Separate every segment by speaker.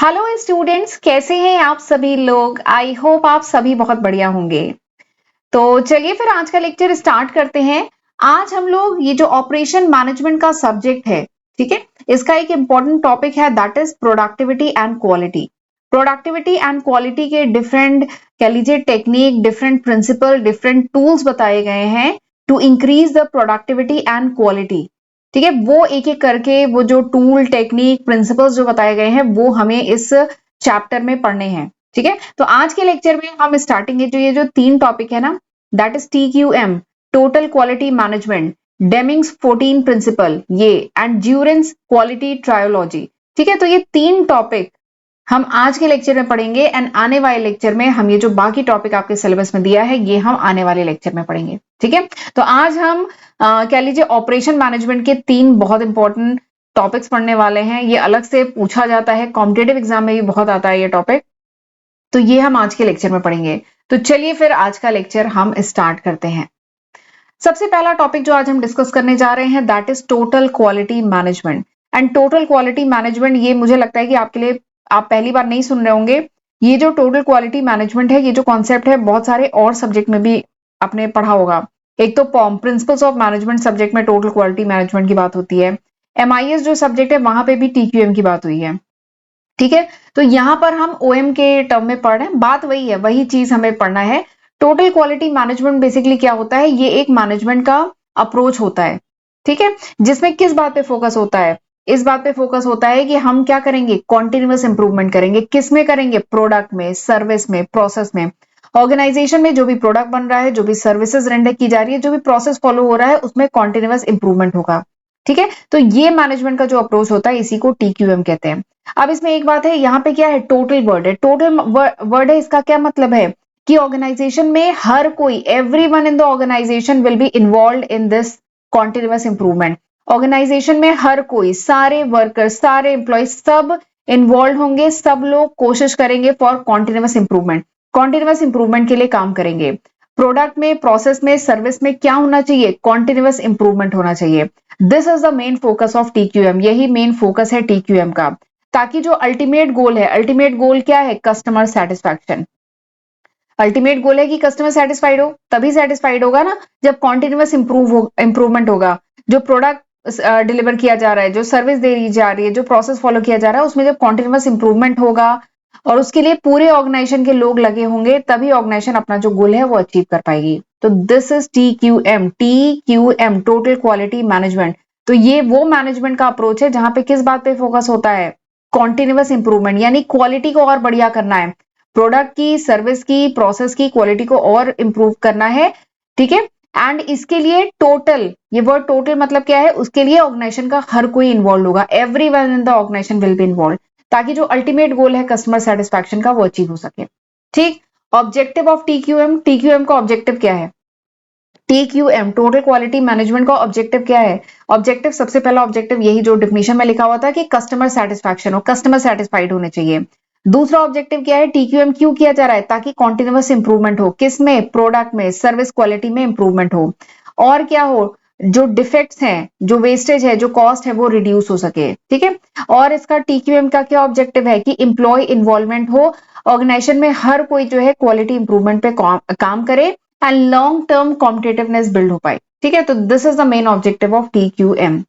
Speaker 1: Hello students, कैसे हैं आप सभी लोग। आई होप आप सभी बहुत बढ़िया होंगे। तो चलिए फिर आज का लेक्चर स्टार्ट करते हैं। आज हम लोग ये जो ऑपरेशन मैनेजमेंट का सब्जेक्ट है, ठीक है, इसका एक इंपॉर्टेंट टॉपिक है, that is productivity and quality. Productivity and quality के डिफरेंट, कह लीजिए, technique, different principle, different tools बताए गए हैं to increase the productivity and quality. ठीक है, वो एक एक करके वो जो टूल, टेक्निक, प्रिंसिपल्स जो बताए गए हैं वो हमें इस चैप्टर में पढ़ने हैं। ठीक है, तो आज के लेक्चर में हम स्टार्टिंग जो ये जो 3 टॉपिक है ना, that is TQM, total quality management, Deming's 14 principle, ये एंड ड्यूरेंस क्वालिटी ट्रायोलॉजी। ठीक है, तो ये 3 टॉपिक हम आज के लेक्चर में पढ़ेंगे एंड आने वाले लेक्चर में हम ये जो बाकी टॉपिक आपके सिलेबस में दिया है ये हम आने वाले लेक्चर में पढ़ेंगे। ठीक है, तो आज हम कह लीजिए ऑपरेशन मैनेजमेंट के 3 बहुत इंपॉर्टेंट टॉपिक्स पढ़ने वाले हैं। ये अलग से पूछा जाता है, कॉम्पिटेटिव एग्जाम में भी बहुत आता है ये टॉपिक, तो ये हम आज के लेक्चर में पढ़ेंगे। तो चलिए फिर आज का लेक्चर हम स्टार्ट करते हैं। सबसे पहला टॉपिक जो आज हम डिस्कस करने जा रहे हैं that is total quality management. And total quality management, ये मुझे लगता है कि आपके लिए, आप पहली बार नहीं सुन रहे होंगे। ये जो टोटल क्वालिटी मैनेजमेंट है, ये जो कॉन्सेप्ट है, बहुत सारे और सब्जेक्ट में भी आपने पढ़ा होगा। एक तो पॉम प्रिंसिपल्स ऑफ मैनेजमेंट सब्जेक्ट में टोटल क्वालिटी मैनेजमेंट की बात होती है। MIS जो सब्जेक्ट है वहां पे भी TQM की बात हुई है। ठीक है, तो यहां पर हम OM के टर्म में पढ़ रहे हैं, बात वही है, वही चीज हमें पढ़ना है। टोटल क्वालिटी मैनेजमेंट बेसिकली क्या होता है, ये एक मैनेजमेंट का अप्रोच होता है। ठीक है, जिसमें किस बात पे फोकस होता है, इस बात पे फोकस होता है कि हम क्या करेंगे, कॉन्टिन्यूअस इंप्रूवमेंट करेंगे। किस में करेंगे, प्रोडक्ट में, सर्विस में, प्रोसेस में। ऑर्गेनाइजेशन में जो भी प्रोडक्ट बन रहा है, जो भी सर्विसेज रेंडर की जा रही है, जो भी प्रोसेस फॉलो हो रहा है, उसमें कॉन्टिन्यूअस इंप्रूवमेंट होगा। ठीक है, तो ये मैनेजमेंट का जो अप्रोच होता है इसी को TQM कहते हैं। अब इसमें एक बात है, यहाँ पे क्या है, टोटल वर्ड है। टोटल वर्ड है, इसका क्या मतलब है कि ऑर्गेनाइजेशन में हर कोई, everyone in the organisation will be involve in this continuous improvement. Organisation में हर कोई, सारे वर्कर्स, सारे एम्प्लॉय, सब इन्वॉल्व होंगे, सब लोग कोशिश करेंगे for continuous improvement. Continuous improvement के लिए काम करेंगे। प्रोडक्ट में, प्रोसेस में, सर्विस में क्या होना चाहिए, कॉन्टिन्यूअस इंप्रूवमेंट होना चाहिए। This is the main focus of TQM, यही मेन फोकस है TQM का। ताकि जो अल्टीमेट गोल है, अल्टीमेट गोल क्या है, कस्टमर सेटिस्फैक्शन। अल्टीमेट गोल है कि कस्टमर सेटिस्फाइड हो, तभी सेटिस्फाइड होगा ना जब कॉन्टिन्यूअस इंप्रूवमेंट होगा। जो प्रोडक्ट डिलीवर किया जा रहा है, जो सर्विस दे दी जा रही है, जो प्रोसेस फॉलो किया जा रहा है, उसमें जब कॉन्टिन्यूअस इंप्रूवमेंट होगा और उसके लिए पूरे ऑर्गेनाइजेशन के लोग लगे होंगे, तभी ऑर्गेनाइजेशन अपना जो गोल है वो अचीव कर पाएगी। तो this is TQM, total quality management. तो ये वो मैनेजमेंट का अप्रोच है जहां पे किस बात पे फोकस होता है, कॉन्टिन्यूअस इंप्रूवमेंट, यानी क्वालिटी को और बढ़िया करना है। प्रोडक्ट की, सर्विस की, प्रोसेस की क्वालिटी को और इंप्रूव करना है। ठीक है, एंड इसके लिए टोटल, ये वर्ड टोटल मतलब क्या है, उसके लिए ऑर्गेनाइजेशन का हर कोई इन्वॉल्व होगा, everyone in the organisation will be involve, ताकि जो अल्टीमेट गोल है कस्टमर सेटिस्फैक्शन का वो अचीव हो सके। ठीक, ऑब्जेक्टिव ऑफ TQM का ऑब्जेक्टिव क्या है, TQM टोटल क्वालिटी मैनेजमेंट का ऑब्जेक्टिव क्या है। ऑब्जेक्टिव, सबसे पहला ऑब्जेक्टिव यही जो डिफिनेशन में लिखा हुआ था कि कस्टमर सेटिस्फैक्शन हो, कस्टमर सेटिस्फाइड होने चाहिए। दूसरा ऑब्जेक्टिव क्या है, TQM क्यों किया जा रहा है, ताकि कॉन्टिन्यूअस इंप्रूवमेंट हो, किसमें, प्रोडक्ट में, सर्विस क्वालिटी में इंप्रूवमेंट हो। और क्या हो, जो डिफेक्ट्स हैं, जो वेस्टेज है, जो कॉस्ट है, वो रिड्यूस हो सके। ठीक है, और इसका TQM का क्या ऑब्जेक्टिव है कि एम्प्लॉय इन्वॉल्वमेंट हो, ऑर्गेनाइजेशन में हर कोई जो है क्वालिटी इंप्रूवमेंट पे काम करे and long term competitiveness build हो पाए। ठीक है, तो this is the main objective of TQM।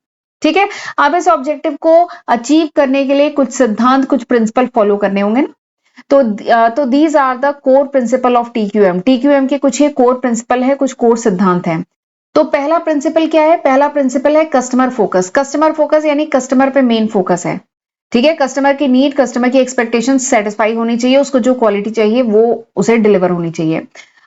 Speaker 1: ठीक है, अब इस ऑब्जेक्टिव को अचीव करने के लिए कुछ सिद्धांत, कुछ प्रिंसिपल फॉलो करने होंगे ना। तो these are the core principle of TQM के कुछ ये कोर प्रिंसिपल है, कुछ कोर सिद्धांत हैं। तो पहला प्रिंसिपल क्या है, पहला प्रिंसिपल है कस्टमर फोकस। कस्टमर फोकस यानी कस्टमर पे मेन फोकस है। ठीक है, कस्टमर की नीड, कस्टमर की एक्सपेक्टेशन सेटिस्फाई होनी चाहिए, उसको जो क्वालिटी चाहिए वो उसे डिलीवर होनी चाहिए।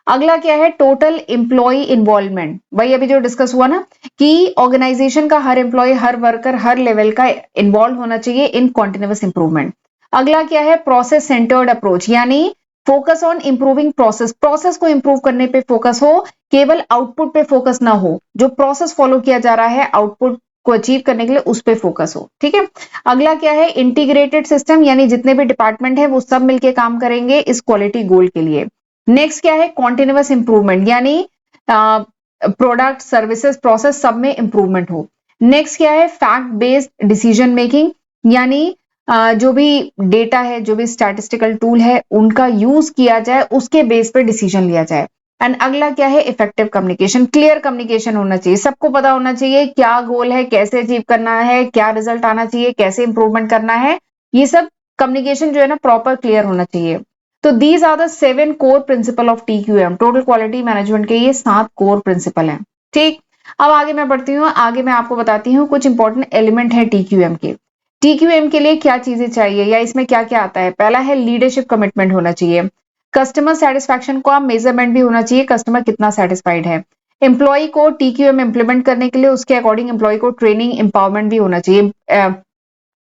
Speaker 1: अगला क्या है, टोटल एम्प्लॉय इन्वॉल्वमेंट। वही अभी जो डिस्कस हुआ ना कि ऑर्गेनाइजेशन का हर एम्प्लॉय, हर वर्कर, हर लेवल का इन्वॉल्व होना चाहिए इन कॉन्टिन्यूअस इंप्रूवमेंट। अगला क्या है, प्रोसेस सेंटर्ड अप्रोच, यानी focus on improving process, process को इंप्रूव करने पे फोकस हो, केवल आउटपुट पे फोकस ना हो। जो प्रोसेस फॉलो किया जा रहा है आउटपुट को अचीव करने के लिए उस पे फोकस हो। ठीक है, अगला क्या है, इंटीग्रेटेड सिस्टम, यानी जितने भी डिपार्टमेंट है वो सब मिलकर काम करेंगे इस क्वालिटी गोल के लिए। नेक्स्ट क्या है, कॉन्टिन्यूअस इंप्रूवमेंट, यानी प्रोडक्ट, सर्विसेज, प्रोसेस सब में इंप्रूवमेंट हो। नेक्स्ट क्या है, फैक्ट बेस्ड डिसीजन मेकिंग, यानी जो भी डेटा है, जो भी स्टैटिस्टिकल टूल है, उनका यूज किया जाए, उसके बेस पे डिसीजन लिया जाए। एंड अगला क्या है, इफेक्टिव कम्युनिकेशन, क्लियर कम्युनिकेशन होना चाहिए, सबको पता होना चाहिए क्या गोल है, कैसे अचीव करना है, क्या रिजल्ट आना चाहिए, कैसे इंप्रूवमेंट करना है, ये सब कम्युनिकेशन जो है ना प्रॉपर क्लियर होना चाहिए। तो these are the 7 core principle of TQM, total quality management के ये 7 कोर प्रिंसिपल हैं। ठीक, अब आगे मैं बढ़ती हूँ, आगे मैं आपको बताती हूँ कुछ इंपॉर्टेंट एलिमेंट है TQM के। TQM के लिए क्या चीजें चाहिए या इसमें क्या क्या आता है। पहला है लीडरशिप कमिटमेंट होना चाहिए, कस्टमर सेटिस्फैक्शन का मेजरमेंट भी होना चाहिए, कस्टमर कितना सेटिस्फाइड है। एम्प्लॉय को TQM इंप्लीमेंट करने के लिए उसके अकॉर्डिंग एम्प्लॉय को ट्रेनिंग एम्पावरमेंट भी होना चाहिए।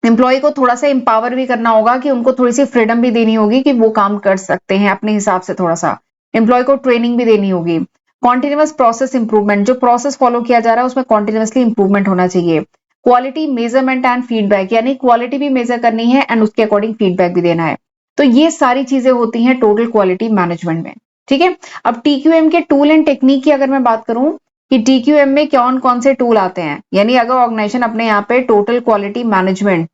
Speaker 1: एम्प्लॉय को थोड़ा सा एम्पावर भी करना होगा, कि उनको थोड़ी सी फ्रीडम भी देनी होगी कि वो काम कर सकते हैं अपने हिसाब से, थोड़ा सा एम्प्लॉय को ट्रेनिंग भी देनी होगी। कॉन्टिन्यूअस प्रोसेस इंप्रूवमेंट, जो प्रोसेस फॉलो किया जा रहा है उसमें कॉन्टिन्यूअसली इंप्रूवमेंट होना चाहिए। क्वालिटी मेजरमेंट एंड फीडबैक, यानी क्वालिटी भी मेजर करनी है एंड उसके अकॉर्डिंग फीडबैक भी देना है। तो ये सारी चीजें होती हैं टोटल क्वालिटी मैनेजमेंट में। ठीक है, अब TQM के टूल एंड टेक्निक की अगर मैं बात करूं कि TQM में कौन कौन से टूल आते हैं, यानी अगर ऑर्गेनाइजेशन अपने यहाँ पे टोटल क्वालिटी मैनेजमेंट,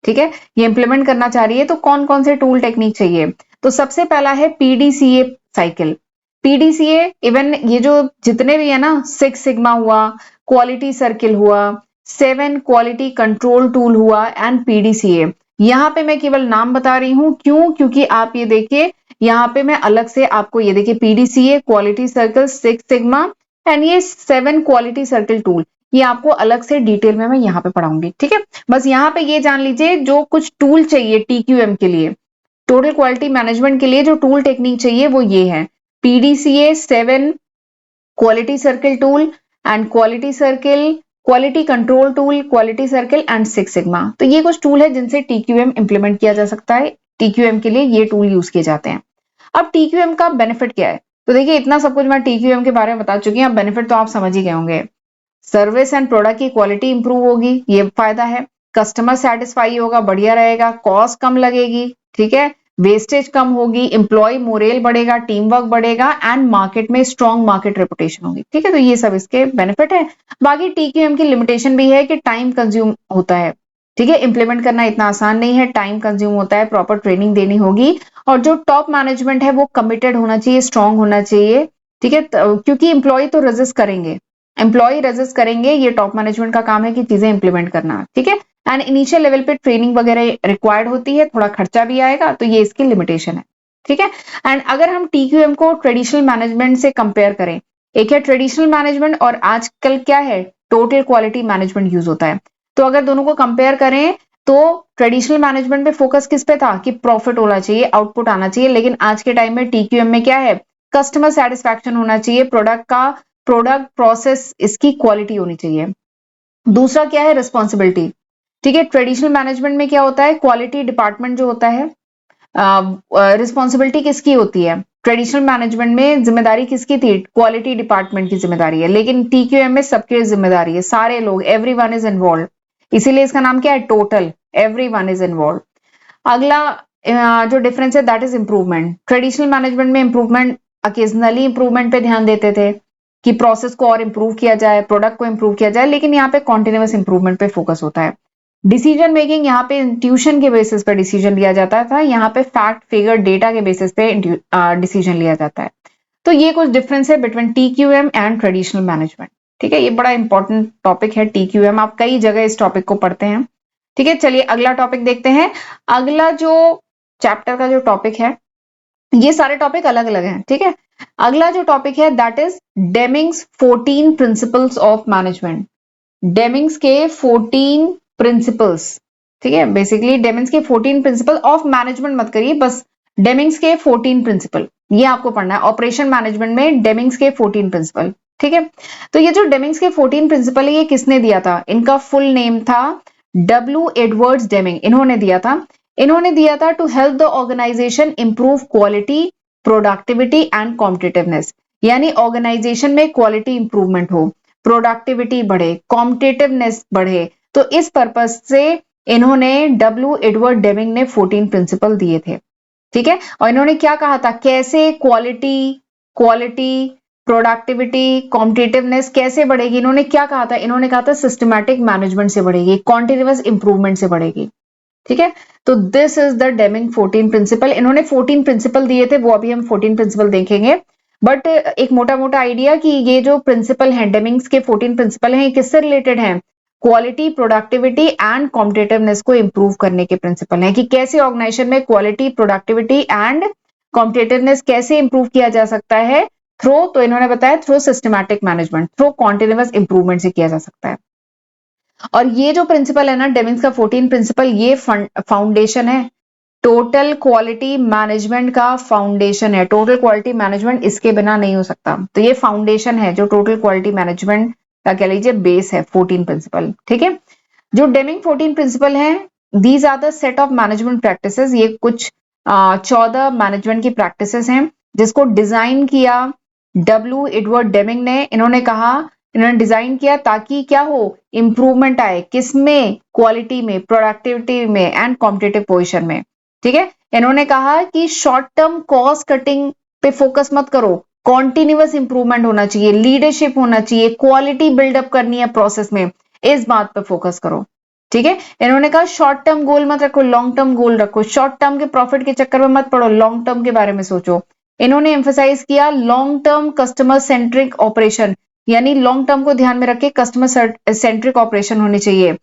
Speaker 1: ठीक है, ये इंप्लीमेंट करना चाह रही है, तो कौन कौन से टूल टेक्निक चाहिए। तो सबसे पहला है PDCA साइकिल। PDCA इवन ये जो जितने भी है ना, 6 सिग्मा हुआ, क्वालिटी सर्किल हुआ, 7 क्वालिटी कंट्रोल टूल हुआ एंड PDCA। यहाँ पे मैं केवल नाम बता रही हूं, क्यों, क्योंकि आप ये देखिए यहाँ पे मैं अलग से आपको ये देखिए PDCA, quality circle, 6 sigma and ये 7 क्वालिटी सर्किल टूल, ये आपको अलग से डिटेल में मैं यहाँ पे पढ़ाऊंगी। ठीक है, बस यहाँ पे ये जान लीजिए जो कुछ टूल चाहिए TQM के लिए, टोटल क्वालिटी मैनेजमेंट के लिए जो टूल टेक्निक चाहिए वो ये है, PDCA, 7 quality circle tool and quality circle, quality control tool, quality circle and 6 sigma. तो ये कुछ टूल है जिनसे TQM इंप्लीमेंट किया जा सकता है, TQM के लिए ये टूल यूज किए जाते हैं। अब TQM का बेनिफिट क्या है, तो देखिए इतना सब कुछ मैं TQM के बारे में बता चुकी हूँ, अब बेनिफिट तो आप समझ ही गए होंगे। सर्विस एंड प्रोडक्ट की क्वालिटी इंप्रूव होगी, ये फायदा है। कस्टमर सेटिस्फाई होगा, बढ़िया रहेगा, कॉस्ट कम लगेगी, ठीक है, वेस्टेज कम होगी, एम्प्लॉय मोरेल बढ़ेगा, टीम वर्क बढ़ेगा एंड मार्केट में स्ट्रॉन्ग मार्केट रेपुटेशन होगी। ठीक है, तो ये सब इसके बेनिफिट है। बाकी TQM की लिमिटेशन भी है कि टाइम कंज्यूम होता है। ठीक है, इंप्लीमेंट करना इतना आसान नहीं है, टाइम कंज्यूम होता है, प्रॉपर ट्रेनिंग देनी होगी और जो टॉप मैनेजमेंट है वो कमिटेड होना चाहिए, स्ट्रांग होना चाहिए। ठीक है, क्योंकि एम्प्लॉय तो रेजिस्ट करेंगे, एम्प्लॉय रेजिस्ट करेंगे, ये टॉप मैनेजमेंट का काम है कि चीजें इंप्लीमेंट करना। ठीक है, एंड इनिशियल लेवल पे ट्रेनिंग वगैरह रिक्वायर्ड होती है, थोड़ा खर्चा भी आएगा, तो ये इसकी लिमिटेशन है। ठीक है, एंड अगर हम TQM को ट्रेडिशनल मैनेजमेंट से कंपेयर करें, एक है ट्रेडिशनल मैनेजमेंट और आजकल क्या है, टोटल क्वालिटी मैनेजमेंट यूज होता है। तो अगर दोनों को कंपेयर करें तो ट्रेडिशनल मैनेजमेंट में फोकस किस पे था कि प्रॉफिट होना चाहिए, आउटपुट आना चाहिए, लेकिन आज के टाइम में TQM में क्या है, कस्टमर सेटिस्फैक्शन होना चाहिए, प्रोडक्ट प्रोसेस इसकी क्वालिटी होनी चाहिए। दूसरा क्या है, रिस्पॉन्सिबिलिटी। ठीक है, ट्रेडिशनल मैनेजमेंट में क्या होता है, क्वालिटी डिपार्टमेंट जो होता है, रिस्पॉन्सिबिलिटी किसकी होती है, ट्रेडिशनल मैनेजमेंट में जिम्मेदारी किसकी थी, क्वालिटी डिपार्टमेंट की जिम्मेदारी है, लेकिन TQM में सबकी जिम्मेदारी है, सारे लोग, एवरीवन इज इन्वॉल्व, इसीलिए इसका नाम क्या है, टोटल, एवरीवन इज इन्वॉल्व। अगला जो डिफरेंस है that is improvement. Traditional management में इंप्रूवमेंट, अकेजनली इंप्रूवमेंट पे ध्यान देते थे कि प्रोसेस को और इंप्रूव किया जाए, प्रोडक्ट को इंप्रूव किया जाए, लेकिन यहाँ पे कॉन्टिन्यूअस इंप्रूवमेंट पे फोकस होता है। डिसीजन मेकिंग, यहाँ पे इंट्यूशन के बेसिस पे डिसीजन लिया जाता था, यहाँ पे फैक्ट फिगर डेटा के बेसिस पे डिसीजन लिया जाता है। तो ये कुछ डिफरेंस है between TQM and traditional management. ठीक है, ये बड़ा इंपॉर्टेंट टॉपिक है TQM, आप कई जगह इस टॉपिक को पढ़ते हैं। ठीक है, चलिए अगला टॉपिक देखते हैं। अगला जो चैप्टर का जो टॉपिक है, ये सारे टॉपिक अलग अलग हैं। ठीक है, अगला जो टॉपिक है that is Deming's 14 principles of management. Deming's के 14 प्रिंसिपल्स। ठीक है, बेसिकली डेमिंग्स के 14 प्रिंसिपल ऑफ मैनेजमेंट मत करिए, बस डेमिंग्स के 14 प्रिंसिपल ये आपको पढ़ना है। ऑपरेशन मैनेजमेंट में डेमिंग्स के 14 प्रिंसिपल। ठीक है, तो ये जो डेमिंग्स के 14 प्रिंसिपल है ये किसने दिया था, इनका फुल नेम था W. एडवर्ड्स डेमिंग, इन्होंने दिया था। इन्होंने दिया था to help the organisation improve quality, productivity and competitiveness, यानी ऑर्गेनाइजेशन में क्वालिटी इंप्रूवमेंट हो, प्रोडक्टिविटी बढ़े, कॉम्पिटिटिवनेस बढ़े। तो इस पर्पज से इन्होंने W. एडवर्ड डेमिंग ने 14 प्रिंसिपल दिए थे। ठीक है, और इन्होंने क्या कहा था, कैसे क्वालिटी प्रोडक्टिविटी कॉम्पिटिटिवनेस कैसे बढ़ेगी, इन्होंने क्या कहा था, इन्होंने कहा था सिस्टमैटिक मैनेजमेंट से बढ़ेगी, कॉन्टिन्यूअस इंप्रूवमेंट से बढ़ेगी। ठीक है, तो this is the Deming 14 principle. इन्होंने 14 प्रिंसिपल दिए थे, वो अभी हम 14 प्रिंसिपल देखेंगे, बट एक मोटा मोटा आइडिया कि ये जो प्रिंसिपल हैं, डेमिंग्स के 14 प्रिंसिपल हैं, किससे रिलेटेड हैं? क्वालिटी, प्रोडक्टिविटी एंड कॉम्पिटिटिवनेस को इंप्रूव करने के प्रिंसिपल हैं, कि कैसे ऑर्गेनाइजेशन में क्वालिटी, प्रोडक्टिविटी एंड कॉम्पिटिटिवनेस कैसे इंप्रूव किया जा सकता है थ्रू, तो इन्होंने बताया through systematic management, through continuous improvement से किया जा सकता है। और ये जो प्रिंसिपल है ना, डेमिंग्स का 14 प्रिंसिपल, ये फाउंडेशन है टोटल क्वालिटी मैनेजमेंट का, फाउंडेशन है टोटल क्वालिटी मैनेजमेंट, इसके बिना नहीं हो सकता। तो ये फाउंडेशन है जो टोटल क्वालिटी मैनेजमेंट का कह लीजिए बेस है, 14 प्रिंसिपल। ठीक है, जो डेमिंग 14 प्रिंसिपल है, these are the set of management practices, ये कुछ 14 मैनेजमेंट की प्रैक्टिसेस हैं जिसको डिजाइन किया डब्ल्यू एडवर्ड डेमिंग ने। इन्होंने कहा, इन्होंने डिजाइन किया ताकि क्या हो, इंप्रूवमेंट आए, किसमें? क्वालिटी में, प्रोडक्टिविटी में एंड कॉम्पिटिटिव पोजीशन में। ठीक है, इन्होंने कहा कि शॉर्ट टर्म कॉस्ट कटिंग पे फोकस मत करो, कॉन्टिन्यूअस इंप्रूवमेंट होना चाहिए, लीडरशिप होना चाहिए, क्वालिटी बिल्डअप करनी है प्रोसेस में, इस बात पे फोकस करो। ठीक है, इन्होंने कहा शॉर्ट टर्म गोल मत रखो, लॉन्ग टर्म गोल रखो, शॉर्ट टर्म के प्रॉफिट के चक्कर में मत पड़ो, लॉन्ग टर्म के बारे में सोचो। इन्होंने एम्फसाइज किया long term customer centric operation, यानी लॉन्ग टर्म को ध्यान में रख के कस्टमर सेंट्रिक ऑपरेशन होनी चाहिए,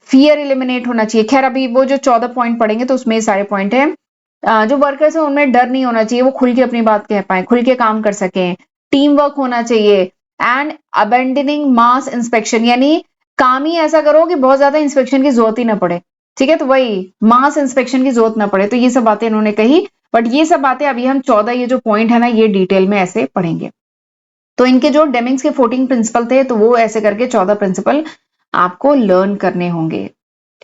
Speaker 1: फियर एलिमिनेट होना चाहिए। खैर अभी वो जो 14 पॉइंट पढ़ेंगे तो उसमें सारे पॉइंट हैं। जो वर्कर्स है उनमें डर नहीं होना चाहिए, वो खुल के अपनी बात कह पाए, खुल के काम कर सकें, टीम वर्क होना चाहिए एंड अबेंडनिंग मास इंस्पेक्शन, यानी काम ही ऐसा करो कि बहुत ज्यादा इंस्पेक्शन की जरूरत ही ना पड़े। ठीक है, तो वही मास इंस्पेक्शन की जरूरत ना पड़े, तो ये सब बातें इन्होंने कही। बट ये सब बातें अभी हम 14 ये जो पॉइंट है ना, ये डिटेल में ऐसे पढ़ेंगे। तो इनके जो डेमिंग्स के 14 प्रिंसिपल थे, तो वो ऐसे करके 14 प्रिंसिपल आपको लर्न करने होंगे।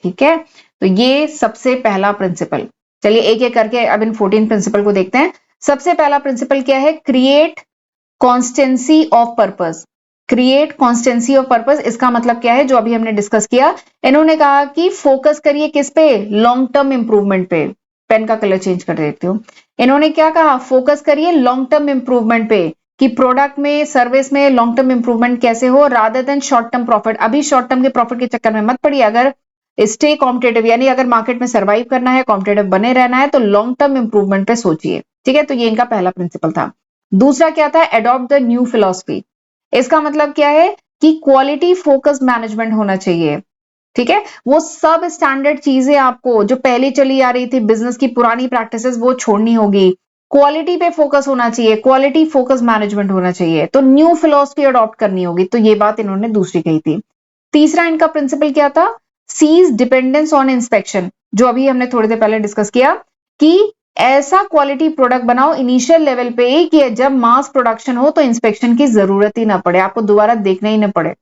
Speaker 1: ठीक है, तो ये सबसे पहला प्रिंसिपल। चलिए एक एक करके अब इन 14 प्रिंसिपल को देखते हैं। सबसे पहला प्रिंसिपल क्या है? Create constituency of purpose. Create constituency of purpose, इसका मतलब क्या है? जो अभी हमने डिस्कस किया, इन्होंने कहा कि फोकस करिए किस पे? लॉन्ग टर्म इंप्रूवमेंट पे। पेन का कलर चेंज कर देती हूँ। इन्होंने क्या कहा? फोकस करिए लॉन्ग टर्म इंप्रूवमेंट पे, कि प्रोडक्ट में, सर्विस में लॉन्ग टर्म इंप्रूवमेंट कैसे हो, rather than short term profit. अभी शॉर्ट टर्म के प्रॉफिट के चक्कर में मत पड़िए। अगर स्टे कॉम्पिटेटिव, यानी अगर मार्केट में सर्वाइव करना है, कॉम्पिटेटिव बने रहना है, तो लॉन्ग टर्म इंप्रूवमेंट पे सोचिए। ठीक है, तो ये इनका पहला प्रिंसिपल था। दूसरा क्या था? Adopt the new philosophy. इसका मतलब क्या है? कि क्वालिटी फोकस्ड मैनेजमेंट होना चाहिए। ठीक है, वो सब स्टैंडर्ड चीजें आपको जो पहले चली आ रही थी, बिजनेस की पुरानी प्रैक्टिसेस, वो छोड़नी होगी। क्वालिटी पे फोकस होना चाहिए, क्वालिटी फोकस मैनेजमेंट होना चाहिए, तो न्यू फिलॉसफी अडॉप्ट करनी होगी। तो ये बात इन्होंने दूसरी कही थी। तीसरा इनका प्रिंसिपल क्या था? सीज डिपेंडेंस ऑन इंस्पेक्शन, जो अभी हमने थोड़ी देर पहले डिस्कस किया, कि ऐसा क्वालिटी प्रोडक्ट बनाओ इनिशियल लेवल पे ही कि जब मास प्रोडक्शन हो तो इंस्पेक्शन की जरूरत ही ना पड़े, आपको दोबारा देखना ही ना पड़े।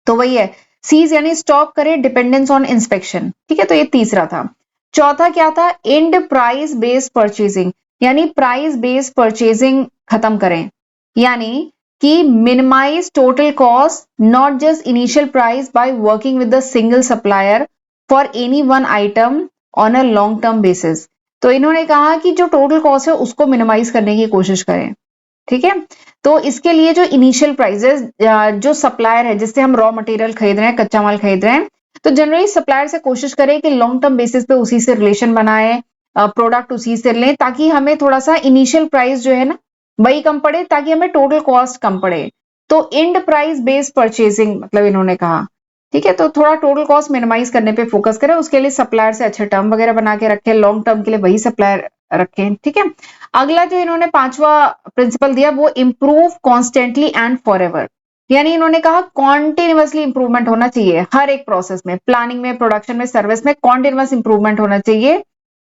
Speaker 1: तो वही है, सीज यानी स्टॉप करे डिपेंडेंस ऑन इंस्पेक्शन। ठीक है, तो ये तीसरा था। चौथा क्या था? एंड प्राइस बेस्ड परचेजिंग, यानी प्राइस बेस्ड परचेजिंग खत्म करें, यानी कि minimise total cost, not just initial price, by working with the single supplier for any one item on a long term basis. तो इन्होंने कहा कि जो टोटल कॉस्ट है उसको मिनिमाइज करने की कोशिश करें। ठीक है, तो इसके लिए जो इनिशियल प्राइसेस, जो सप्लायर है जिससे हम रॉ मटेरियल खरीद रहे हैं, कच्चा माल खरीद रहे हैं, तो जनरली सप्लायर से कोशिश करें कि लॉन्ग टर्म बेसिस पे उसी से रिलेशन बनाए, प्रोडक्ट उसी से लें, ताकि हमें थोड़ा सा इनिशियल प्राइस जो है ना वही कम पड़े, ताकि हमें टोटल कॉस्ट कम पड़े। तो एंड प्राइस बेस्ड परचेजिंग मतलब इन्होंने कहा। ठीक है, तो थोड़ा टोटल कॉस्ट मिनिमाइज करने पे फोकस करें, उसके लिए सप्लायर से अच्छे टर्म वगैरह बना के रखें, लॉन्ग टर्म के लिए वही सप्लायर रखें। ठीक है, अगला जो इन्होंने पांचवा प्रिंसिपल दिया, वो इंप्रूव कॉन्स्टेंटली एंड फॉरएवर, यानी इन्होंने कहा कॉन्टिन्यूअसली इंप्रूवमेंट होना चाहिए हर एक प्रोसेस में, प्लानिंग में, प्रोडक्शन में, सर्विस में कॉन्टिन्यूअस इंप्रूवमेंट होना चाहिए।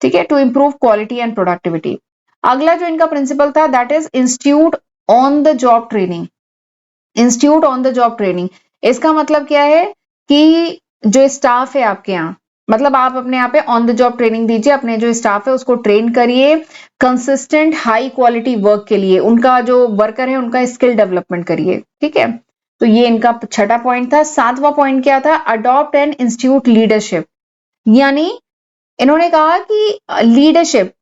Speaker 1: ठीक है, to improve quality and productivity. अगला जो इनका प्रिंसिपल था, that is institute on the job training. Institute on the job training, इसका मतलब क्या है? कि जो स्टाफ है आपके यहाँ, मतलब आप अपने यहाँ पे ऑन द जॉब ट्रेनिंग दीजिए, अपने जो स्टाफ है उसको ट्रेन करिए कंसिस्टेंट हाई क्वालिटी वर्क के लिए, उनका जो वर्कर है उनका स्किल डेवलपमेंट करिए। ठीक है, तो ये इनका छठा पॉइंट था। सातवां पॉइंट क्या था? अडॉप्ट एंड इंस्टीट्यूट लीडरशिप, यानी इन्होंने कहा कि लीडरशिप,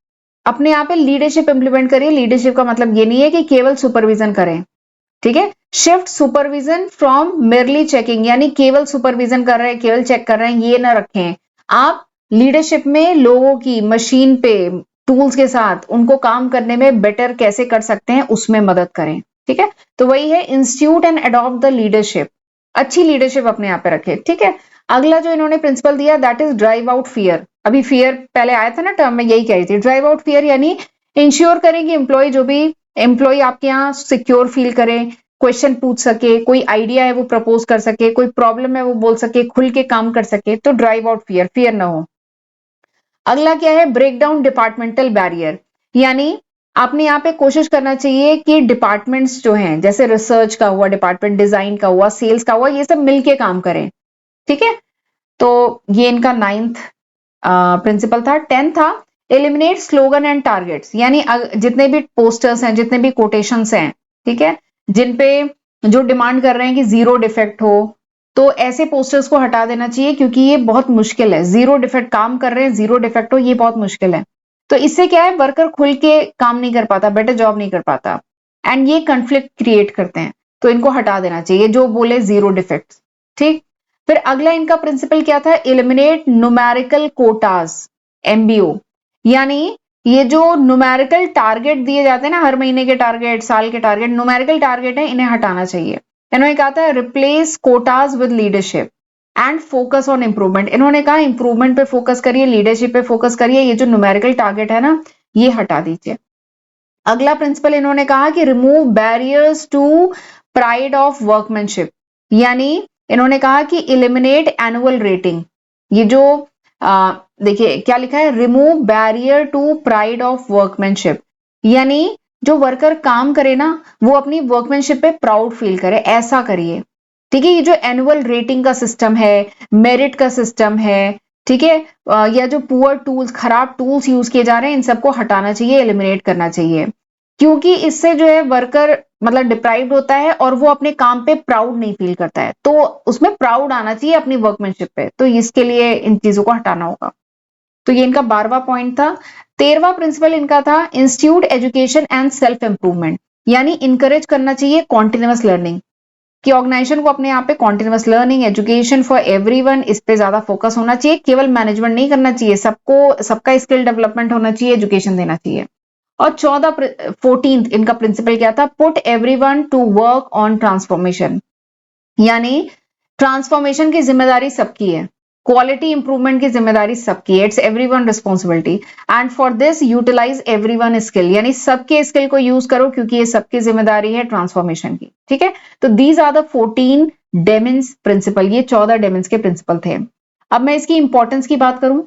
Speaker 1: अपने यहाँ पे लीडरशिप इंप्लीमेंट करिए। लीडरशिप का मतलब ये नहीं है कि केवल सुपरविजन करें। ठीक है, shift supervision from merely checking, यानी केवल सुपरविजन कर रहे हैं, केवल चेक कर रहे हैं, ये ना रखें। आप लीडरशिप में लोगों की मशीन पे टूल्स के साथ उनको काम करने में बेटर कैसे कर सकते हैं उसमें मदद करें। ठीक है, तो वही है institute and adopt the leadership, अच्छी लीडरशिप अपने यहाँ पे रखे। ठीक है, अगला जो इन्होंने प्रिंसिपल दिया that is drive out fear. अभी फियर पहले आया था ना टर्म में, यही कह रही थी ड्राइव आउट फियर, यानी इंश्योर करें कि एम्प्लॉय जो भी एम्प्लॉय आपके यहाँ सिक्योर फील करे, क्वेश्चन पूछ सके, कोई आइडिया है वो प्रपोज कर सके, कोई प्रॉब्लम है वो बोल सके, खुल के काम कर सके, तो ड्राइव आउट फियर, फियर ना हो। अगला क्या है, ब्रेक डाउन डिपार्टमेंटल बैरियर, यानी आपने यहाँ पे कोशिश करना चाहिए कि डिपार्टमेंट्स जो हैं, जैसे रिसर्च का हुआ डिपार्टमेंट, डिजाइन का हुआ, सेल्स का हुआ, ये सब मिलके काम करें। ठीक है, तो ये इनका 9th प्रिंसिपल था। 10th था एलिमिनेट स्लोगन एंड टारगेट्स, यानी जितने भी पोस्टर्स हैं, जितने भी कोटेशंस हैं, ठीक है, जिन पे जो डिमांड कर रहे हैं कि जीरो डिफेक्ट हो, तो ऐसे पोस्टर्स को हटा देना चाहिए, क्योंकि ये बहुत मुश्किल है। जीरो डिफेक्ट काम कर रहे हैं, जीरो डिफेक्ट हो, ये बहुत मुश्किल है। तो इससे क्या है, वर्कर खुल के काम नहीं कर पाता, बेटर जॉब नहीं कर पाता, एंड ये कंफ्लिक्ट क्रिएट करते हैं, तो इनको हटा देना चाहिए जो बोले जीरो डिफेक्ट। ठीक, फिर अगला इनका प्रिंसिपल क्या था, एलिमिनेट न्यूमेरिकल कोटास, एमबीओ, यानी ये जो न्यूमेरिकल टारगेट दिए जाते हैं ना, हर महीने के टारगेट, साल के टारगेट, न्यूमेरिकल टारगेट है, इन्हें हटाना चाहिए। इन्होंने कहा था replace quotas with leadership and focus on improvement. इन्होंने कहा इंप्रूवमेंट पे फोकस करिए, लीडरशिप पे फोकस करिए, ये जो न्यूमेरिकल टारगेट है ना, ये हटा दीजिए। अगला प्रिंसिपल इन्होंने कहा कि remove barriers to pride of workmanship, यानी इन्होंने कहा कि इलिमिनेट एनुअल रेटिंग। ये जो देखिए क्या लिखा है, remove barrier to pride of workmanship, यानी जो वर्कर काम करे ना, वो अपनी वर्कमैनशिप पे प्राउड फील करे, ऐसा करिए। ठीक है, ये जो एनुअल रेटिंग का सिस्टम है, मेरिट का सिस्टम है, ठीक है, या जो पुअर टूल्स, खराब टूल्स यूज किए जा रहे हैं, इन सबको हटाना चाहिए, एलिमिनेट करना चाहिए, क्योंकि इससे जो है वर्कर मतलब डिप्राइव्ड होता है और वो अपने काम पे प्राउड नहीं फील करता है। तो उसमें प्राउड आना चाहिए अपनी वर्कमैनशिप पे, तो इसके लिए इन चीजों को हटाना होगा। तो ये इनका 12वां पॉइंट था। 13वां प्रिंसिपल इनका था institute education and self improvement, यानी इंकरेज करना चाहिए कॉन्टिन्यूअस लर्निंग, कि ऑर्गेनाइजेशन को अपने यहाँ पे continuous learning, education for everyone, इस पे ज्यादा फोकस होना चाहिए। केवल मैनेजमेंट नहीं करना चाहिए, सबको, सबका स्किल डेवलपमेंट होना चाहिए, एजुकेशन देना चाहिए। और 14th इनका प्रिंसिपल क्या था, put everyone to work on transformation, यानी ट्रांसफॉर्मेशन की जिम्मेदारी सबकी है, क्वालिटी इंप्रूवमेंट की जिम्मेदारी सबकी है, it's everyone responsibility, and for this utilise everyone skill, यानी सबके स्किल को यूज करो, क्योंकि ये सबकी जिम्मेदारी है ट्रांसफॉर्मेशन की। ठीक है, तो दीज आर द 14 डेमिन्स प्रिंसिपल, ये 14 डेमिन्स के प्रिंसिपल थे। अब मैं इसकी इंपॉर्टेंस की बात करूं,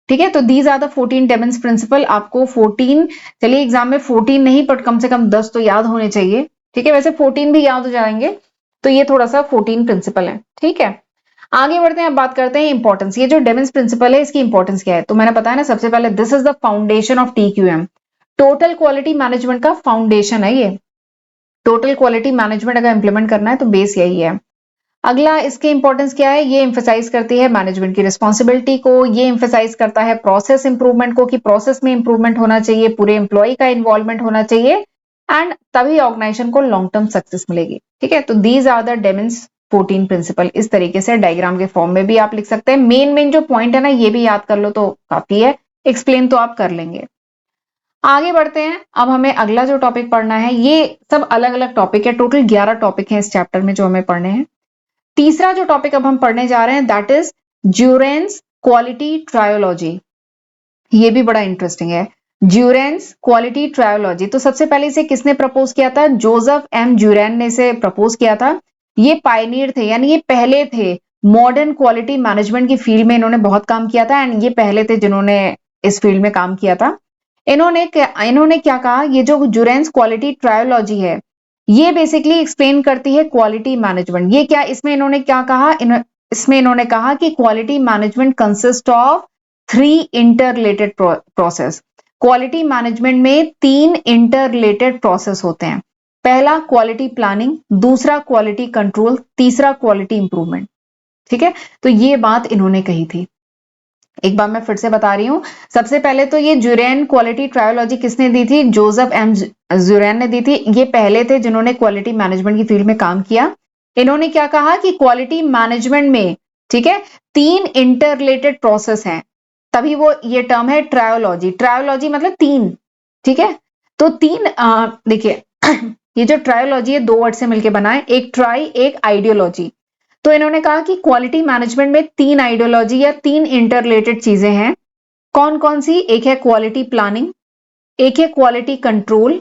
Speaker 1: ठीक है, तो दीज आर द 14 डेमिन्स प्रिंसिपल। आपको 14, चलिए एग्जाम में 14 नहीं बट कम से कम 10 तो याद होने चाहिए। ठीक है, वैसे 14 भी याद हो जाएंगे, तो ये थोड़ा सा 14 प्रिंसिपल है। ठीक है, आगे बढ़ते हैं, अब बात करते हैं इंपॉर्टेंस। ये जो डेमिन्स प्रिंसिपल है, इसकी इंपॉर्टेंस क्या है, तो मैंने बताया ना, सबसे पहले this is the foundation of TQM, total quality management का फाउंडेशन है ये। टोटल क्वालिटी मैनेजमेंट अगर इंप्लीमेंट करना है तो बेस यही है। अगला इसके इंपॉर्टेंस क्या है, ये एम्फेसाइज करती है मैनेजमेंट की रिस्पॉन्सिबिलिटी को, ये एम्फेसाइज करता है प्रोसेस इंप्रूवमेंट को, कि प्रोसेस में इंप्रूवमेंट होना चाहिए, पूरे एम्प्लॉय का इन्वॉल्वमेंट होना चाहिए, एंड तभी ऑर्गेनाइजेशन को लॉन्ग टर्म सक्सेस मिलेगी। ठीक है, तो दीज आर द डेमिन्स 14 प्रिंसिपल। इस तरीके से डायग्राम के फॉर्म में भी आप लिख सकते हैं। मेन जो पॉइंट है ना, ये भी याद कर लो तो काफी है, एक्सप्लेन तो आप कर लेंगे। आगे बढ़ते हैं, अब हमें अगला जो टॉपिक पढ़ना है, ये सब अलग अलग टॉपिक है, टोटल 11 टॉपिक है इस चैप्टर में जो हमें पढ़ने हैं। तीसरा जो टॉपिक अब हम पढ़ने जा रहे हैं दैट इज ज्यूरेंस क्वालिटी ट्रायोलॉजी। ये भी बड़ा इंटरेस्टिंग है, ज्यूरेंस क्वालिटी ट्रायोलॉजी। तो सबसे पहले इसे किसने प्रपोज किया था, जोसेफ एम ज्यूरेन ने इसे प्रपोज किया था। ये पायनियर थे, यानी ये पहले थे मॉडर्न क्वालिटी मैनेजमेंट की फील्ड में, इन्होंने बहुत काम किया था, एंड ये पहले थे जिन्होंने इस फील्ड में काम किया था। इन्होंने क्या कहा, ये जो ज्यूरेंस क्वालिटी ट्रायोलॉजी है, ये बेसिकली एक्सप्लेन करती है क्वालिटी मैनेजमेंट। ये क्या, इसमें इन्होंने क्या कहा, इसमें इन्होंने कहा कि quality management consist of 3 inter related process. Quality management में 3 इंटर रिलेटेड प्रोसेस होते हैं। पहला क्वालिटी प्लानिंग, दूसरा क्वालिटी कंट्रोल, तीसरा क्वालिटी इंप्रूवमेंट। ठीक है, तो ये बात इन्होंने कही थी। एक बार मैं फिर से बता रही हूं, सबसे पहले तो ये ज्यूरेन क्वालिटी ट्रायोलॉजी किसने दी थी, जोसेफ एम ज्यूरेन ने दी थी। ये पहले थे जिन्होंने क्वालिटी मैनेजमेंट की फील्ड में काम किया। इन्होंने क्या कहा कि क्वालिटी मैनेजमेंट में, ठीक है, 3 इंटर रिलेटेड प्रोसेस हैं। तभी वो ये टर्म है ट्रायोलॉजी। ट्रायोलॉजी मतलब तीन, ठीक है। तो तीन देखिए ये जो ट्रायोलॉजी है दो वर्ड से मिलकर बना है, एक ट्राई एक आइडियोलॉजी। तो इन्होंने कहा कि क्वालिटी मैनेजमेंट में तीन आइडियोलॉजी या तीन इंटररिलेटेड चीजें हैं। कौन कौन सी? एक है क्वालिटी प्लानिंग, एक है क्वालिटी कंट्रोल,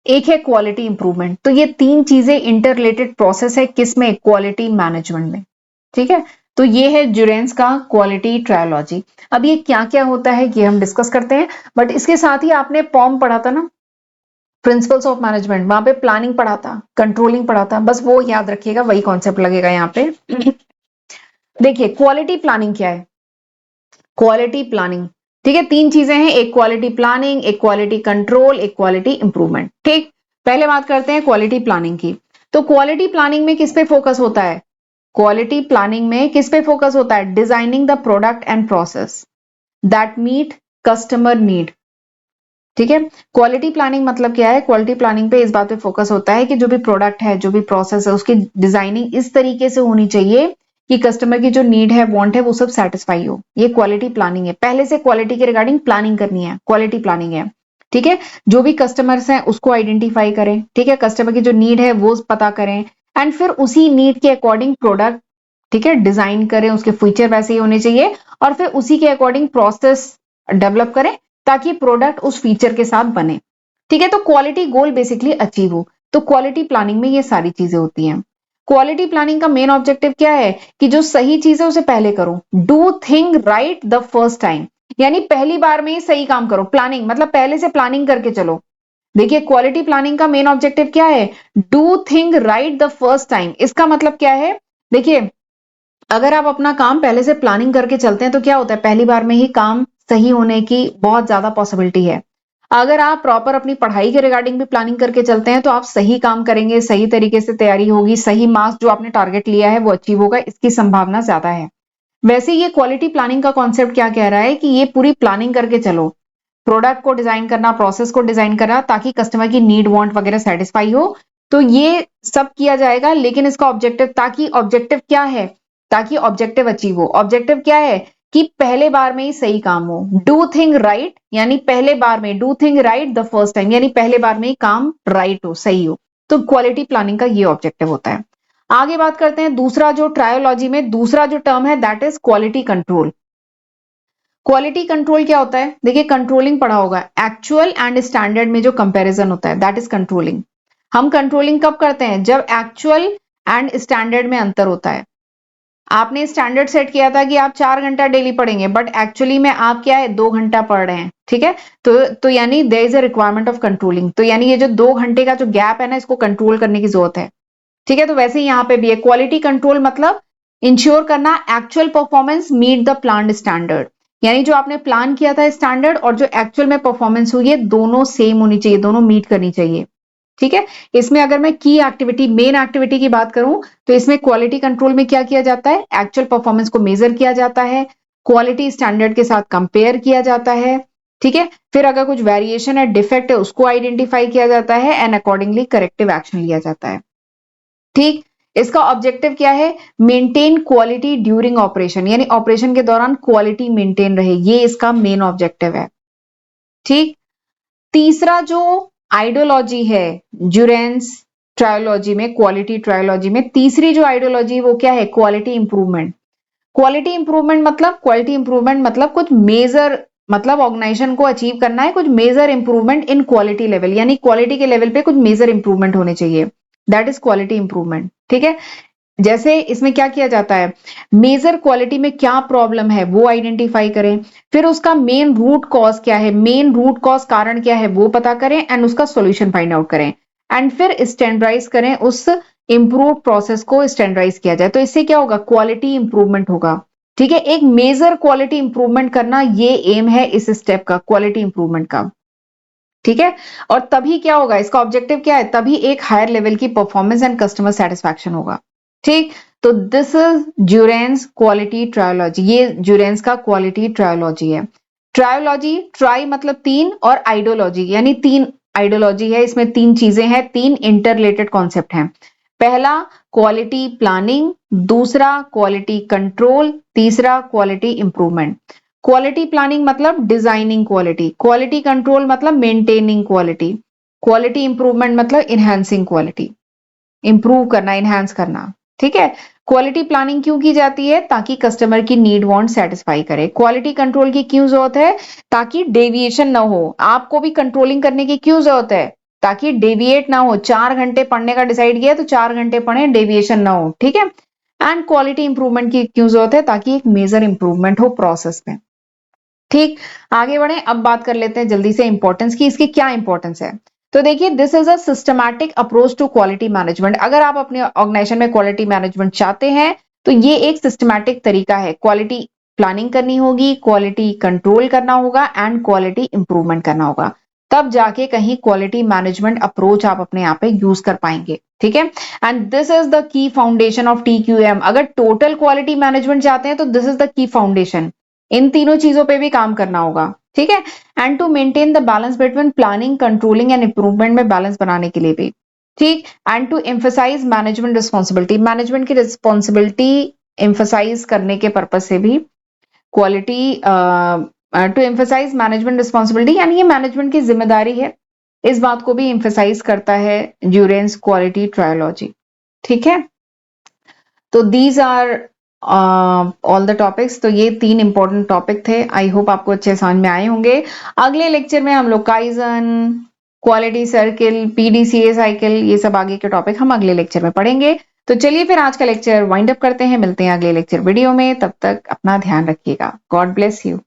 Speaker 1: एक है क्वालिटी इंप्रूवमेंट। तो ये तीन चीजें इंटररिलेटेड प्रोसेस है किसमें? क्वालिटी मैनेजमेंट में, ठीक है। तो ये है जुरेंस का क्वालिटी ट्रायोलॉजी। अब ये क्या क्या होता है ये हम डिस्कस करते हैं, बट इसके साथ ही आपने पॉम पढ़ा था ना, प्रिंसिपल्स ऑफ मैनेजमेंट, वहां पे प्लानिंग पढ़ा था, कंट्रोलिंग पढ़ा था, बस वो याद रखिएगा, वही कॉन्सेप्ट लगेगा यहाँ पे। देखिए क्वालिटी प्लानिंग क्या है? क्वालिटी प्लानिंग, ठीक है, तीन चीजें हैं, एक क्वालिटी प्लानिंग, एक क्वालिटी कंट्रोल, एक क्वालिटी इंप्रूवमेंट, ठीक। पहले बात करते हैं क्वालिटी प्लानिंग की। तो क्वालिटी प्लानिंग में किस पे फोकस होता है? क्वालिटी प्लानिंग में किस पे फोकस होता है? Designing the product and process that meet customer need, ठीक है। क्वालिटी प्लानिंग मतलब क्या है? क्वालिटी प्लानिंग पे इस बात पे फोकस होता है कि जो भी प्रोडक्ट है, जो भी प्रोसेस है, उसकी डिजाइनिंग इस तरीके से होनी चाहिए कि कस्टमर की जो नीड है, वांट है, वो सब सेटिस्फाई हो। ये क्वालिटी प्लानिंग है। पहले से क्वालिटी के रिगार्डिंग प्लानिंग करनी है, क्वालिटी प्लानिंग है, ठीक है। जो भी कस्टमर्स हैं उसको आइडेंटिफाई करें, ठीक है, कस्टमर की जो नीड है वो पता करें, एंड फिर उसी नीड के अकॉर्डिंग प्रोडक्ट, ठीक है, डिजाइन करें, उसके फीचर वैसे ही होने चाहिए, और फिर उसी के अकॉर्डिंग प्रोसेस डेवलप करें ताकि प्रोडक्ट उस फीचर के साथ बने, ठीक है। तो क्वालिटी गोल बेसिकली अचीव हो। तो क्वालिटी प्लानिंग में ये सारी चीजें होती हैं। क्वालिटी प्लानिंग का मेन ऑब्जेक्टिव क्या है? कि जो सही चीज है उसे पहले करो, do thing right the first time, यानी पहली बार में ही सही काम करो। प्लानिंग मतलब पहले से प्लानिंग करके चलो। देखिए क्वालिटी प्लानिंग का मेन ऑब्जेक्टिव क्या है? Do thing right the first time. इसका मतलब क्या है? देखिए अगर आप अपना काम पहले से प्लानिंग करके चलते हैं तो क्या होता है? पहली बार में ही काम सही होने की बहुत ज्यादा पॉसिबिलिटी है। अगर आप प्रॉपर अपनी पढ़ाई के रिगार्डिंग भी प्लानिंग करके चलते हैं तो आप सही काम करेंगे, सही तरीके से तैयारी होगी, सही मार्क्स जो आपने टारगेट लिया है वो अचीव होगा, इसकी संभावना ज्यादा है। वैसे ये क्वालिटी प्लानिंग का कॉन्सेप्ट क्या कह रहा है? कि ये पूरी प्लानिंग करके चलो, प्रोडक्ट को डिजाइन करना, प्रोसेस को डिजाइन करना, ताकि कस्टमर की नीड वांट वगैरह सेटिस्फाई हो। तो ये सब किया जाएगा, लेकिन इसका ऑब्जेक्टिव, ताकि ऑब्जेक्टिव क्या है? ताकि ऑब्जेक्टिव अचीव हो। ऑब्जेक्टिव क्या है? कि पहले बार में ही सही काम हो। डू थिंग राइट, यानी पहले बार में, do thing right the first time, यानी पहले बार में ही काम राइट हो, सही हो। तो क्वालिटी प्लानिंग का ये ऑब्जेक्टिव होता है। आगे बात करते हैं दूसरा, जो ट्रायोलॉजी में दूसरा जो टर्म है that is quality control. Quality control क्या होता है? देखिए कंट्रोलिंग पढ़ा होगा, एक्चुअल एंड स्टैंडर्ड में जो कंपैरिजन होता है दैट इज कंट्रोलिंग। हम कंट्रोलिंग कब करते हैं? जब एक्चुअल एंड स्टैंडर्ड में अंतर होता है। आपने स्टैंडर्ड सेट किया था कि आप 4 घंटा डेली पढ़ेंगे, बट एक्चुअली में आप क्या है, 2 घंटा पढ़ रहे हैं, ठीक है। तो यानी there is a requirement of controlling. तो यानी ये जो 2 घंटे का जो गैप है ना, इसको कंट्रोल करने की जरूरत है, ठीक है। तो वैसे ही यहाँ पे भी है क्वालिटी कंट्रोल, मतलब इंश्योर करना actual performance meet the planned standard, यानी जो आपने प्लान किया था स्टैंडर्ड और जो एक्चुअल में परफॉर्मेंस हुई है दोनों सेम होनी चाहिए, दोनों मीट करनी चाहिए, ठीक है। इसमें अगर मैं की एक्टिविटी, मेन एक्टिविटी की बात करूं तो इसमें क्वालिटी कंट्रोल में क्या किया जाता है? एक्चुअल परफॉर्मेंस को मेजर किया जाता है, क्वालिटी स्टैंडर्ड के साथ कंपेयर किया जाता है, ठीक है। फिर अगर कुछ वेरिएशन है, डिफेक्ट है, उसको आइडेंटिफाई किया जाता है एंड अकॉर्डिंगली करेक्टिव एक्शन लिया जाता है, ठीक। इसका ऑब्जेक्टिव क्या है? मेंटेन क्वालिटी ड्यूरिंग ऑपरेशन, यानी ऑपरेशन के दौरान क्वालिटी मेंटेन रहे, ये इसका मेन ऑब्जेक्टिव है, ठीक। तीसरा जो आइडियोलॉजी है जुरेंस ट्रायोलॉजी में, क्वालिटी ट्रायोलॉजी में तीसरी जो आइडियोलॉजी वो क्या है? Quality improvement. क्वालिटी इंप्रूवमेंट मतलब, क्वालिटी इंप्रूवमेंट मतलब कुछ मेजर, मतलब ऑर्गेनाइजेशन को अचीव करना है कुछ major improvement in quality level, यानी क्वालिटी के लेवल पे कुछ मेजर इंप्रूवमेंट होने चाहिए, दैट इज क्वालिटी इंप्रूवमेंट, ठीक है। जैसे इसमें क्या किया जाता है? मेजर क्वालिटी में क्या प्रॉब्लम है वो आइडेंटिफाई करें, फिर उसका मेन रूट कॉज क्या है, मेन रूट कॉज कारण क्या है वो पता करें, एंड उसका सॉल्यूशन फाइंड आउट करें, एंड फिर स्टैंडर्डाइज करें, उस इंप्रूव प्रोसेस को स्टैंडर्डाइज किया जाए। तो इससे क्या होगा? क्वालिटी इंप्रूवमेंट होगा, ठीक है। एक मेजर क्वालिटी इंप्रूवमेंट करना, ये एम है इस स्टेप का, क्वालिटी इंप्रूवमेंट का, ठीक है। और तभी क्या होगा? इसका ऑब्जेक्टिव क्या है? तभी एक हायर लेवल की परफॉर्मेंस एंड कस्टमर सेटिस्फैक्शन होगा, ठीक। तो दिस इज ज्यूरेंस क्वालिटी ट्रायोलॉजी, ये ज्यूरेंस का क्वालिटी ट्रायोलॉजी है। ट्रायोलॉजी, ट्राई मतलब तीन, और आइडियोलॉजी यानी तीन आइडियोलॉजी है, इसमें तीन चीजें हैं, तीन इंटररिलेटेड कॉन्सेप्ट हैं। पहला क्वालिटी प्लानिंग, दूसरा क्वालिटी कंट्रोल, तीसरा क्वालिटी इंप्रूवमेंट। क्वालिटी प्लानिंग मतलब डिजाइनिंग क्वालिटी, क्वालिटी कंट्रोल मतलब मेंटेनिंग क्वालिटी, क्वालिटी इंप्रूवमेंट मतलब इनहेंसिंग क्वालिटी, इंप्रूव करना, इनहेंस करना। ठीक है। क्वालिटी प्लानिंग क्यों की जाती है? ताकि कस्टमर की नीड वांट सेटिस्फाई करे। क्वालिटी कंट्रोल की क्यों जरूरत है? ताकि डेविएशन ना हो। आपको भी कंट्रोलिंग करने की क्यों जरूरत है? ताकि डेविएट ना हो। 4 घंटे पढ़ने का डिसाइड किया तो 4 घंटे पढ़े, डेविएशन ना हो। ठीक है। एंड क्वालिटी इंप्रूवमेंट की क्यों जरूरत है? ताकि एक मेजर इंप्रूवमेंट हो प्रोसेस में। ठीक, आगे बढ़े। अब बात कर लेते हैं जल्दी से इंपॉर्टेंस की, इसकी क्या इंपॉर्टेंस है। तो देखिए, this is a systematic approach to quality management. अगर आप अपने ऑर्गेनाइजेशन में क्वालिटी मैनेजमेंट चाहते हैं तो ये एक सिस्टमैटिक तरीका है। क्वालिटी प्लानिंग करनी होगी, क्वालिटी कंट्रोल करना होगा एंड क्वालिटी इंप्रूवमेंट करना होगा, तब जाके कहीं क्वालिटी मैनेजमेंट अप्रोच आप अपने यहाँ पे यूज कर पाएंगे। ठीक है। And this is the key foundation of TQM। अगर टोटल क्वालिटी मैनेजमेंट चाहते हैं तो this is the key foundation. इन तीनों चीजों पे भी काम करना होगा। ठीक है। And to maintain the balance between planning, controlling and improvement में बैलेंस बनाने के लिए भी। ठीक। And to emphasise management responsibility, management की रिस्पॉन्सिबिलिटी एम्फसाइज करने के पर्पज से भी quality, to emphasise management responsibility, यानी ये मैनेजमेंट की जिम्मेदारी है, इस बात को भी एम्फसाइज करता है ड्यूरेंस क्वालिटी ट्रायोलॉजी। ठीक है। तो these are all the topics. तो ये 3 इंपॉर्टेंट टॉपिक थे। आई होप आपको अच्छे समझ में आए होंगे। अगले लेक्चर में हम लोग kaizen, quality circle, PDCA cycle, ये सब आगे के टॉपिक हम अगले लेक्चर में पढ़ेंगे। तो चलिए फिर आज का लेक्चर वाइंड अप करते हैं। मिलते हैं अगले लेक्चर वीडियो में। तब तक अपना ध्यान रखिएगा। God bless you.